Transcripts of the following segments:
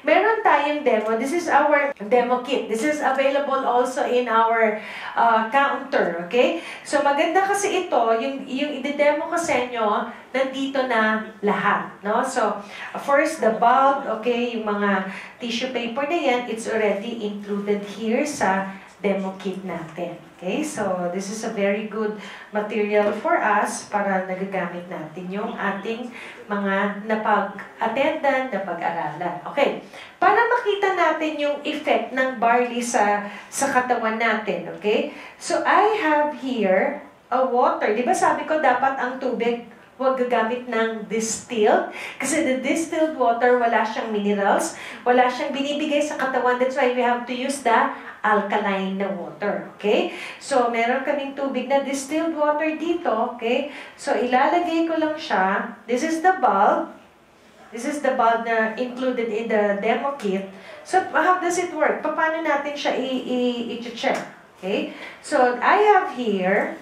meron tayong demo. This is our demo kit. This is available also in our counter, okay? So maganda kasi ito, yung i-demo ko sa inyo, nandito na lahat, no? So first, the bulb, okay, yung mga tissue paper na yan, it's already included here sa demo kit natin. Okay, so this is a very good material for us para nagagamit natin yung ating mga napag-attendan, napag-aralan. Okay, para makita natin yung effect ng barley sa katawan natin. Okay, so I have here a water. Di ba sabi ko dapat ang tubig huwag gagamit ng distilled. Kasi the distilled water, wala siyang minerals, wala siyang binibigay sa katawan. That's why we have to use the alkaline na water. Okay? So, meron kaming tubig na distilled water dito. Okay? So, ilalagay ko lang siya. This is the bulb. This is the bulb na included in the demo kit. So, how does it work? Paano natin siya i-check? Okay? So, I have here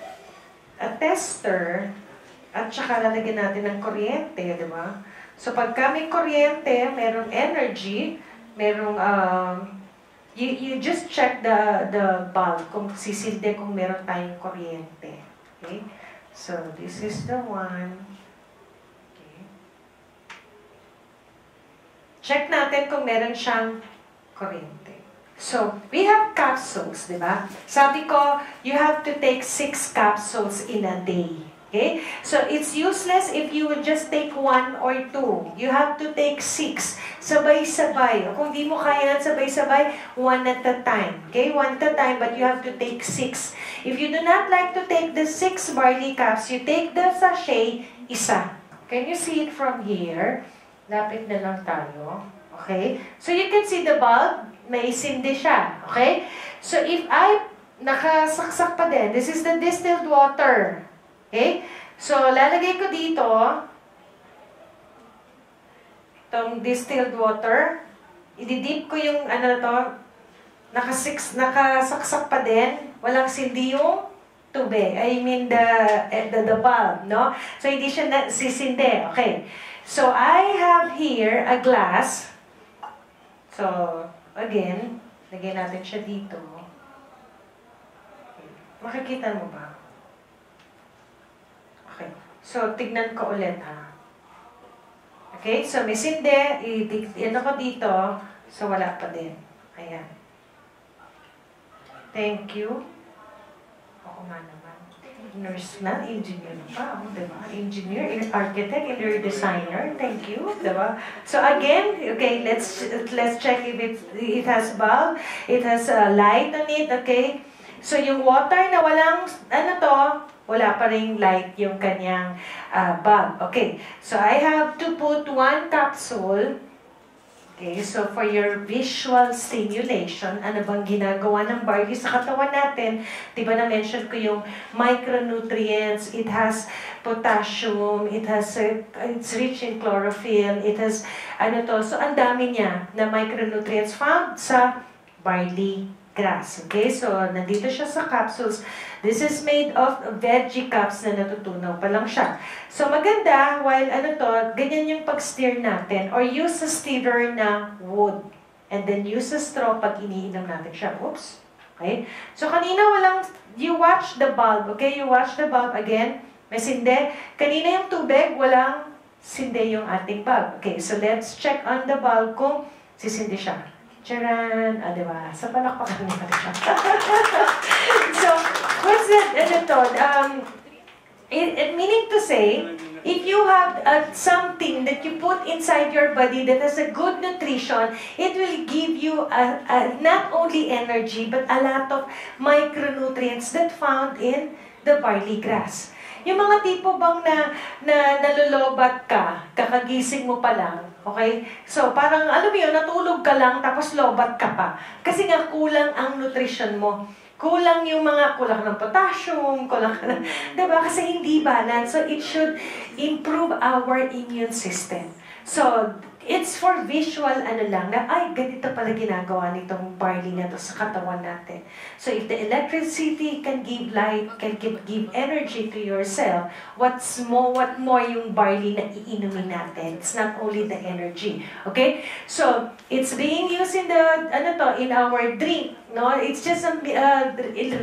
a tester. At saka lalagyan natin ng kuryente, di ba? So, pagka may kuryente, merong energy, merong, you just check the bulb kung sisinde kung meron tayong kuryente. Okay? So, this is the one. Okay. Check natin kung meron siyang kuryente. So, we have capsules, di ba? Sabi ko, you have to take 6 capsules in a day. Okay? So, it's useless if you would just take 1 or 2. You have to take 6. Sabay-sabay. Kung di mo kaya sabay-sabay, 1 at a time. Okay? 1 at a time, but you have to take 6. If you do not like to take the 6 barley cups, you take the sachet, isa. Can you see it from here? Lapit na lang tayo. Okay? So, you can see the bulb, may sindi siya. Okay? So, if I nakasaksak pa din, this is the distilled water. Okay? So, lalagay ko dito itong distilled water. Ididip ko yung ano na to, nakasaksak pa din. Walang sindi yung tubig. I mean the bulb, no? So, hindi siya sisindi. Okay. So, I have here a glass. So, again, lagay natin siya dito. Okay. Makikita mo ba? Okay. So, tignan ko ulit, ha. Okay? So, may sindi. Ano ko dito. So, wala pa din. Ayan. Thank you. Oo nga naman. Nurse na, engineer pa. Diba? Engineer, architect, interior designer. Thank you. Diba? So, again, okay, let's check if it has bulb. It has light on it, okay? So, yung water na walang, ano to, wala pa rin light yung kanyang bulb. Okay, so I have to put 1 capsule. Okay, so for your visual stimulation, ano bang ginagawa ng barley sa katawan natin? Diba na-mention ko yung micronutrients, it has potassium, it's rich in chlorophyll, it has, ano to, so ang dami niya na micronutrients found sa barley grass. Okay, so nandito siya sa capsules. This is made of veggie cups na natutunaw pa lang siya. So maganda, while ano to, ganyan yung pag-stir natin. Or use a stirrer na wood. And then use a straw pag iniinom natin siya. Oops. Okay, so kanina walang, you watch the bulb. Okay, you watch the bulb again. May sinde. Kanina yung tubig, walang sinde yung ating bulb. Okay, so let's check on the bulb kung sisindi siya. Charan! Diba? Sa palakpakan natin siya. So, what's that? Meaning to say, if you have something that you put inside your body that has a good nutrition, it will give you not only energy, but a lot of micronutrients that found in the barley grass. Yung mga tipo bang nalulobat ka, kakagising mo pa lang, okay? So, parang, alam mo yun, natulog ka lang, tapos lobat ka pa. Kasi nga, kulang ang nutrition mo. Kulang yung kulang ng potassium, kulang ng, diba? Kasi hindi balance. So, it should improve our immune system. So, It's for visual ano lang, na ay, ganito pala ginagawa nitong barley na to sa katawan natin. So if the electricity can give light, can give energy to your cell, what more yung barley na iinumin natin? It's not only the energy. Okay? So, it's being used in the, in our drink. No? It's just,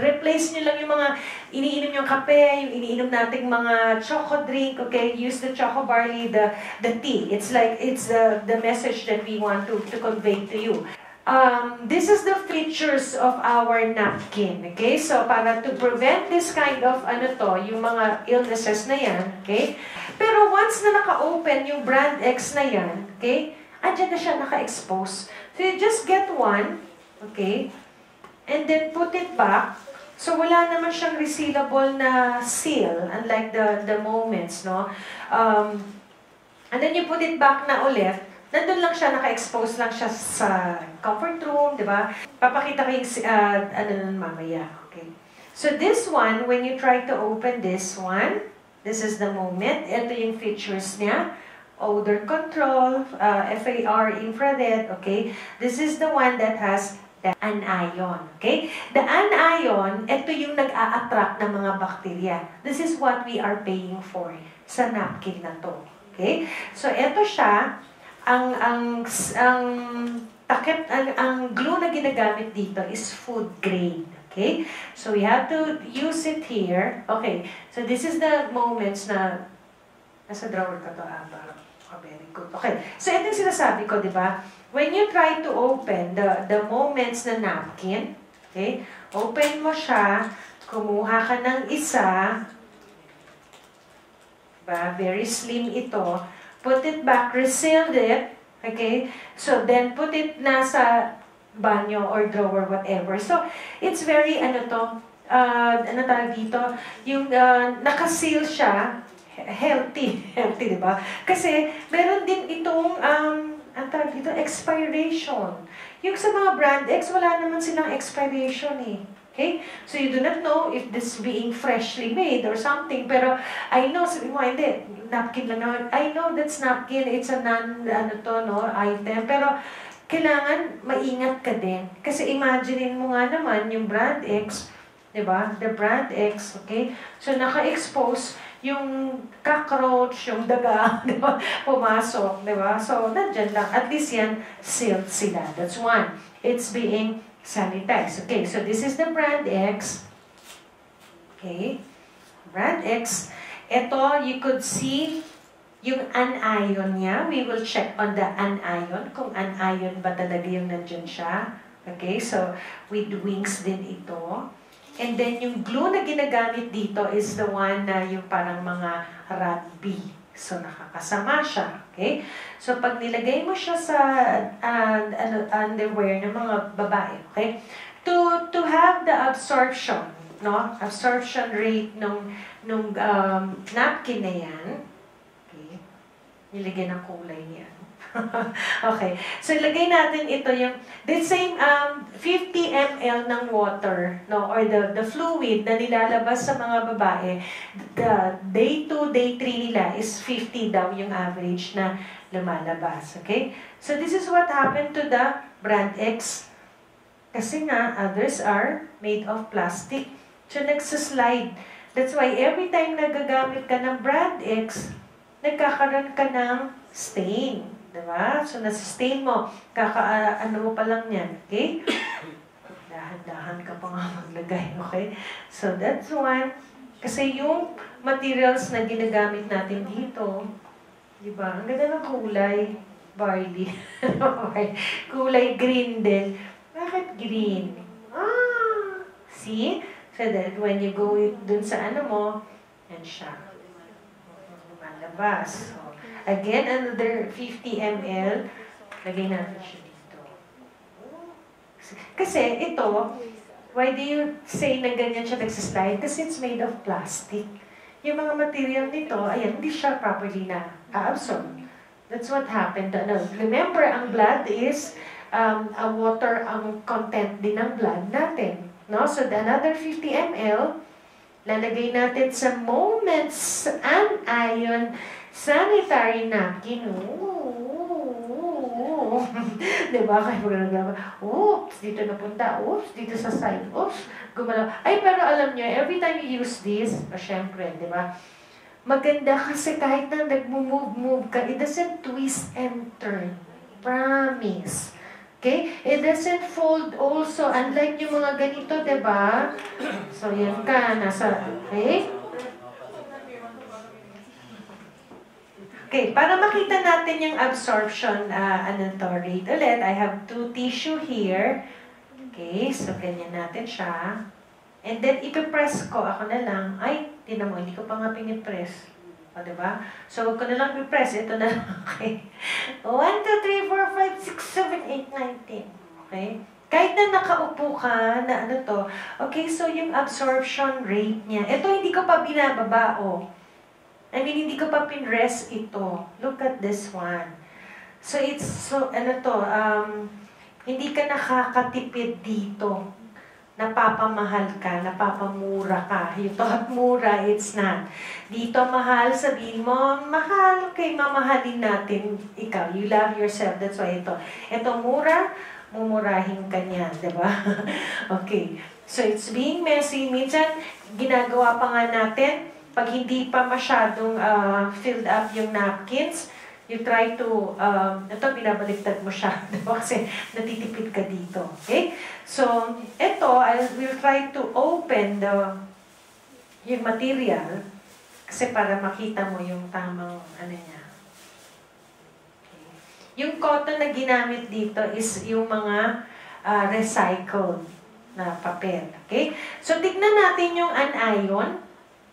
replace nyo lang yung mga iniinom yung kape, yung iniinom nating mga choco drink, okay? Use the choco barley, the tea. It's like, it's the message that we want to convey to you. This is the features of our napkin, okay? So, para to prevent this kind of, yung mga illnesses na yan, okay? Pero once na naka-open yung brand X na yan, okay? Andyan na siya naka-expose. So, you just get one, okay? And then put it back. So, wala naman siyang resealable na seal, unlike the Moments, no? And then you put it back na ulit. Nandun lang siya, naka-expose lang siya sa comfort room, di ba? Papakita ko yung, mamaya, okay? So, this one, when you try to open this one, this is the Moment. Ito yung features niya. Odor control, FAR infrared, okay? This is the one that has the anion, okay? The anion, ito yung nag-a-attract ng mga bacteria. This is what we are paying for sa napkin na to, okay? So, ito siya, ang glue na ginagamit dito is food grade, okay? So, we have to use it here. Okay, so this is the Moments na, nasa drawer ka to, oh, very good. Okay, so ito yung sinasabi ko, di ba? When you try to open the Moments na napkin, okay, open mo siya, kumuha ka ng isa, diba? Very slim ito, put it back, resealed it, okay, so then put it nasa banyo or drawer, whatever. So, it's very, tawag dito, yung nakaseal siya, healthy, di ba? Kasi, meron din itong, ang tawag dito, expiration. Yung sa mga brand X, wala naman silang expiration eh. Okay? So, you do not know if this being freshly made or something. Pero, I know, sabi mo, hindi, napkin lang naman. I know that's napkin, it's a item. Pero, kailangan maingat ka din. Kasi, imaginein mo nga naman, yung brand X, di ba? The brand X, okay? So, naka-expose yung cockroach, yung daga, di ba? Pumasok, di ba? So, nandyan lang. At least yan, sealed sila. That's one. It's being sanitized. Okay, so this is the brand X. Okay. Brand X. Ito, you could see yung anion niya. We will check on the anion, kung anion ba talaga yung nandyan siya. Okay, so with wings din ito. And then, yung glue na ginagamit dito is the one na yung parang mga rugby. So, nakakasama siya. Okay? So, pag nilagay mo siya sa underwear ng mga babae, okay? To have the absorption, no? Absorption rate nung napkin na yan. Okay? Nilagyan ng kulay niya. Okay. So, ilagay natin ito yung the same 50 ml ng water, no, or the fluid na nilalabas sa mga babae. The day 2, day 3 nila is 50 daw yung average na lumalabas. Okay? So, this is what happened to the brand X. Kasi nga, others are made of plastic. So, nagsaslide. That's why every time nagagamit ka ng brand X, nagkakaroon ka ng stain. Diba? So, nasa-stain mo. Ano mo pa lang yan. Okay? Dahan-dahan ka pa nga maglagay. Okay? So, that's one. Kasi yung materials na ginagamit natin dito, diba? Ang ganda ng kulay. Barley. Kulay green din. Bakit green? See? So that when you go dun sa ano mo, yan siya. Lumalabas. So, again, another 50 ml. Lagay natin siya dito. Kasi ito, why do you say na ganyan siya nagsislide? Kasi it's made of plastic. Yung mga material nito, ayan, hindi siya properly na absorb. That's what happened. Remember, ang blood is a water ang content din ng blood natin. No? So, another 50 ml, lalagay natin sa Moments anion sanitary napkin. oh. Diba? Kaya maglalaba, oops, dito napunta, oops, dito sa side, oops, gumalaw. Ay, pero alam nyo, every time you use this, syempre, diba? Maganda kasi kahit na nag-move ka, it doesn't twist and turn. Promise. Okay? It doesn't fold also, unlike yung mga ganito, diba? So, yan ka, nasa, okay? Okay, para makita natin yung absorption rate ulit, I have 2 tissue here. Okay, so ganyan natin siya. And then, ipipress ko. Ako na lang. Ay, tinan mo, hindi ko pa nga pinipress. O, diba? So, wag ko na lang pipress. Ito na lang. Okay. 1, 2, 3, 4, 5, 6, 7, 8, 9, 10. Okay? Kahit na nakaupo ka, na ano to. Okay, so yung absorption rate niya. Ito, hindi ko pa binababa, oh. I mean, hindi ko pa pinrest ito. Look at this one. So, it's so, hindi ka nakakatipid dito. Napapamahal ka, napapamura ka. Yung thought mura, it's not. Dito mahal, sabihin mo, mahal, okay, mamahalin natin ikaw. You love yourself, that's why ito. Ito mura, mumurahin ka niyan, diba? Okay. So, it's being messy. Minsan, ginagawa pa nga natin, pag hindi pa masyadong filled up yung napkins, you try to, ito, binabaliktad mo siya. Diba? Kasi natitipid ka dito. Okay? So, ito, I will try to open yung material kasi para makita mo yung tamang, niya. Okay. Yung cotton na ginamit dito is yung mga recycled na papel. Okay? So, tignan natin yung anion.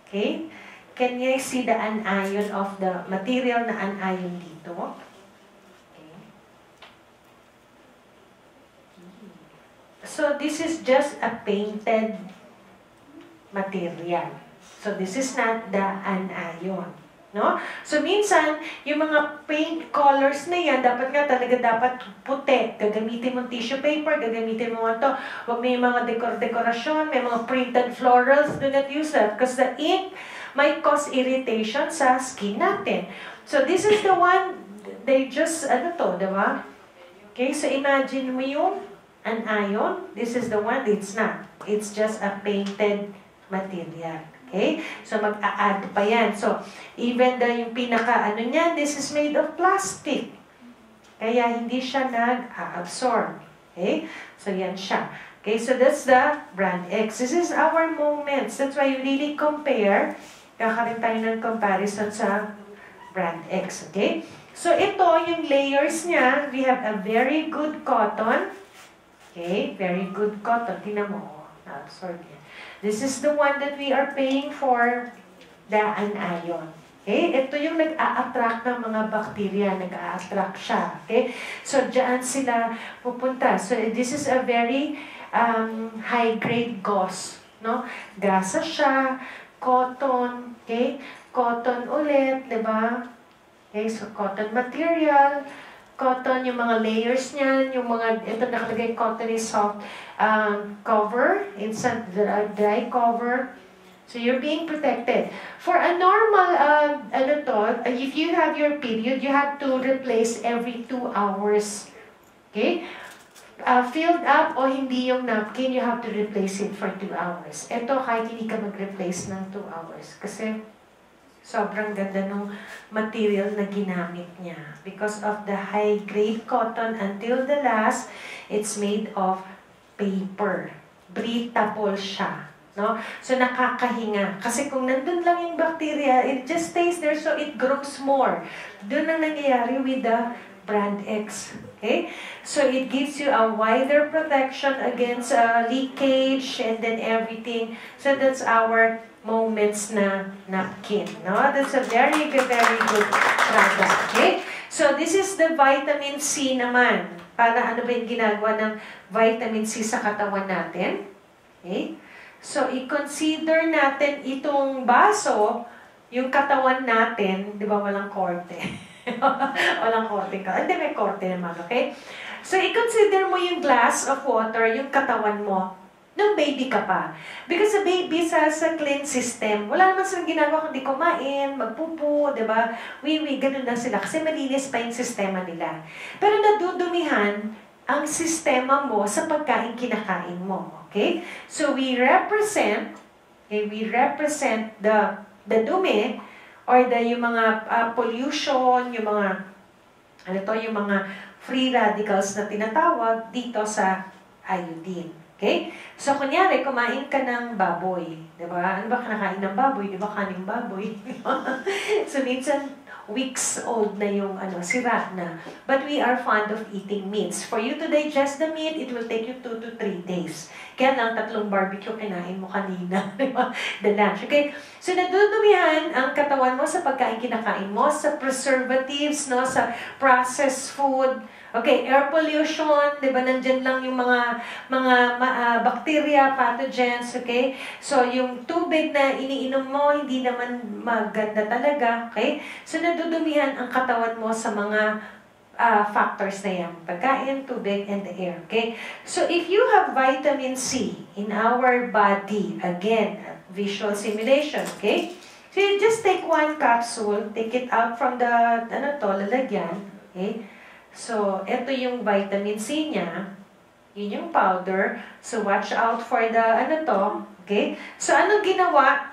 Okay? Can you see the anion of the material na anion dito? Okay. So, this is just a painted material. So, this is not the anion. No? So, minsan, yung mga paint colors na yan, dapat puti. Gagamitin mo tissue paper, gagamitin mo ito. Huwag may mga dekorasyon, may mga printed florals, do not use that. Because the ink might cause irritation sa skin natin. So, this is the one, they just, diba? Okay, so imagine mo yung anion. This is the one, it's not. It's just a painted material. Okay? So, mag-a-add pa yan. So, even yung niyan, this is made of plastic. Kaya, hindi siya nag-absorb. Okay? So, yan siya. Okay? So, that's the brand X. This is our moments. That's why you really compare. Kakarin tayo ng comparison sa brand X. Okay? So, ito, yung layers niya, we have a very good cotton. Okay? Very good cotton. Tingnan mo. Na-absorb yan. This is the one that we are paying for the anion. Okay? Ito yung nag-a-attract ng mga bacteria. Nag-a-attract siya. Okay? So, dyan sila pupunta. So, this is a very high-grade gauze. No? Gasa siya. Cotton. Okay? Cotton ulit. Diba? Okay? So, cotton material. Cotton, yung mga layers niyan, yung mga, ito nakalagay, cotton is soft cover, it's a dry cover. So, you're being protected. For a normal, if you have your period, you have to replace every 2 hours. Okay? Filled up o hindi yung napkin, you have to replace it for 2 hours. Ito, kahit hindi ka mag-replace ng 2 hours. Kasi, sobrang ganda ng material na ginamit niya. Because of the high-grade cotton, until the last, it's made of paper. Breathable siya. No? So, nakakahinga. Kasi kung nandun lang yung bacteria, it just stays there so it grows more. Doon ang nangyayari with the brand X. Okay? So, it gives you a wider protection against leakage and then everything. So, that's our moments na napkin. No? That's a very good product. Okay? So, this is the vitamin C naman. Para ano ba yung ginagawa ng vitamin C sa katawan natin? Okay? So, i-consider natin itong baso, yung katawan natin, di ba walang korte? Walang korte ka. Hindi, may korte naman, okay? So, i-consider mo yung glass of water, yung katawan mo. nung baby ka pa. Because sa baby, sa clean system, wala naman silang ginagawa kundi kumain, magpupo, di ba? Ganun lang sila. Kasi malinis pa yung sistema nila. Pero nadudumihan ang sistema mo sa pagkain kinakain mo. Okay? So we represent the dumi or yung mga pollution, yung mga yung mga free radicals na tinatawag dito sa iodine. Okay? So, kunyari, kumain ka ng baboy. Diba? Ano ba kinakain ng baboy? Diba kaning baboy? So, minsan, weeks old na yung sira na. But we are fond of eating meats. For you to digest the meat, it will take you 2 to 3 days. Kaya lang, 3 barbecue kinain mo kanina. Diba? The lunch. Okay? So, nadudumihan ang katawan mo sa pagkain kinakain mo, sa preservatives, no, sa processed food. Okay, air pollution, 'di ba? Nandiyan lang yung mga bacteria, pathogens, okay? So yung tubig na iniinom mo hindi naman maganda talaga, okay? So nadudumihan ang katawan mo sa mga factors na yan, pagkain, tubig, and the air, okay? So if you have vitamin C in our body, again, visual simulation, okay? So you just take 1 capsule, take it out from the lalagyan, okay? So, ito yung vitamin C niya. Yun yung powder. So, watch out for the, okay? So, anong ginawa?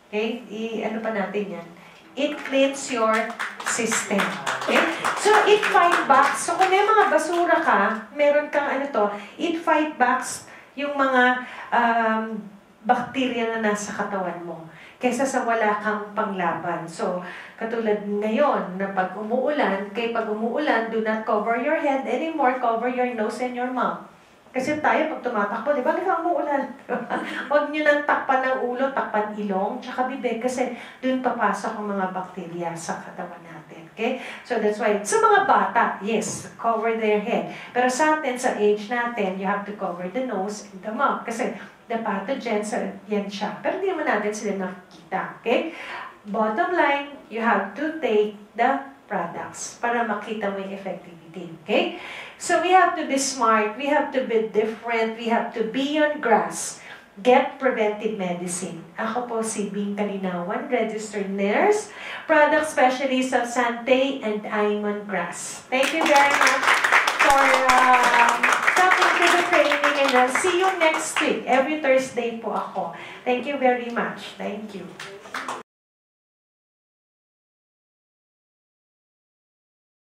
Okay? Ano pa natin yan? It cleans your system. Okay? So, it fight back. So, kung may mga basura ka, meron kang it fight back yung mga bacteria na nasa katawan mo kaysa sa wala kang panglaban. So, katulad ngayon, na pag umuulan, do not cover your head anymore, cover your nose and your mouth. Kasi tayo, pag tumatakbo, di ba, umuulan? Huwag nyo nang takpan ng ulo, takpan ilong, tsaka bibig, kasi dun papasok ang mga bakterya sa katawan natin. Okay? So, that's why, sa mga bata, yes, cover their head. Pero sa atin, sa age natin, you have to cover the nose and the mouth. Kasi, the pathogens, yan siya. Pero hindi naman natin sila nakikita. Okay? Bottom line, you have to take the products para makita mo yung effectivity. Okay? So, we have to be smart. We have to be different. We have to be on grass. Get preventive medicine. Ako po si Bing Kalinawan, registered nurse, product specialist of Sante and Aimon Grass. Thank you very much for coming to the training, and I'll see you next week. Every Thursday po ako. Thank you very much. Thank you.